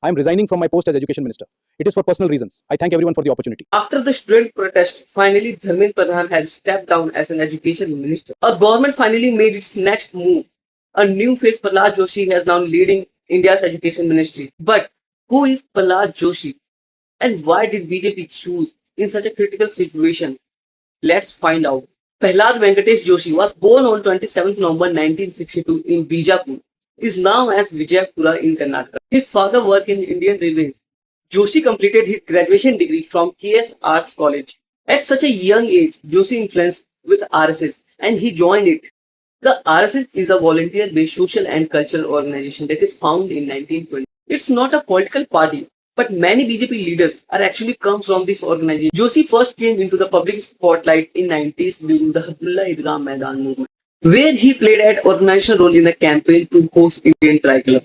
I am resigning from my post as Education Minister. It is for personal reasons. I thank everyone for the opportunity. After the student protest, finally Dharmendra Pradhan has stepped down as an education minister. A government finally made its next move. A new face, Prahlad Joshi, has now leading India's education ministry. But who is Prahlad Joshi? And why did BJP choose in such a critical situation? Let's find out. Prahlad Venkatesh Joshi was born on 27th November 1962 in Bijapur. Is now as Vijayapura in Karnataka. His father worked in Indian Railways. Joshi completed his graduation degree from KS Arts College. At such a young age, Joshi influenced with RSS and he joined it. The RSS is a volunteer-based social and cultural organization that is founded in 1920. It's not a political party, but many BJP leaders are actually come from this organization. Joshi first came into the public spotlight in 90s during the Abdullah Idgah Maidan movement, where he played an organizational role in the campaign to host Indian Tricolour.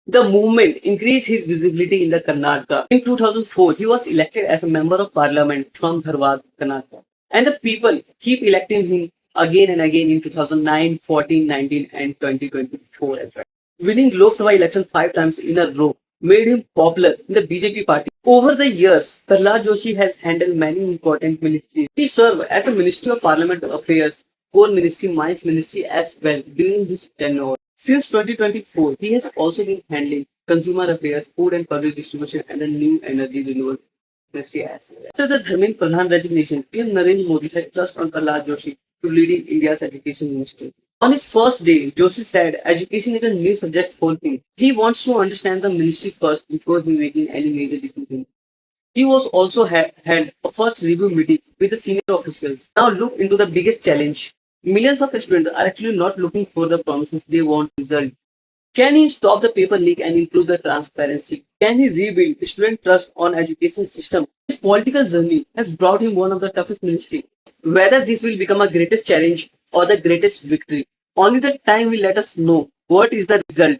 The movement increased his visibility in the Karnataka. In 2004, he was elected as a member of parliament from Dharwad, Karnataka. And the people keep electing him again and again in 2009, 14, 19 and 2024 as well. Winning Lok Sabha election 5 times in a row made him popular in the BJP party. Over the years, Prahlad Joshi has handled many important ministries. He served as the Ministry of Parliamentary Affairs, Core Ministry, Mines Ministry as well during his tenure. Since 2024, he has also been handling consumer affairs, food and public distribution, and the new energy renewable ministry as well. After the Dharmendra Pradhan resignation, PM Narendra Modi has trust on Prahlad Joshi to leading India's education ministry. On his first day, Joshi said education is a new subject for him. He wants to understand the ministry first before he making any major decision. He was also had a first review meeting with the senior officials. Now look into the biggest challenge. Millions of students are actually not looking for the promises, they want result. Can he stop the paper leak and improve the transparency? Can he rebuild student trust on education system? His political journey has brought him one of the toughest ministry. Whether this will become a greatest challenge or the greatest victory, only the time will let us know what is the result.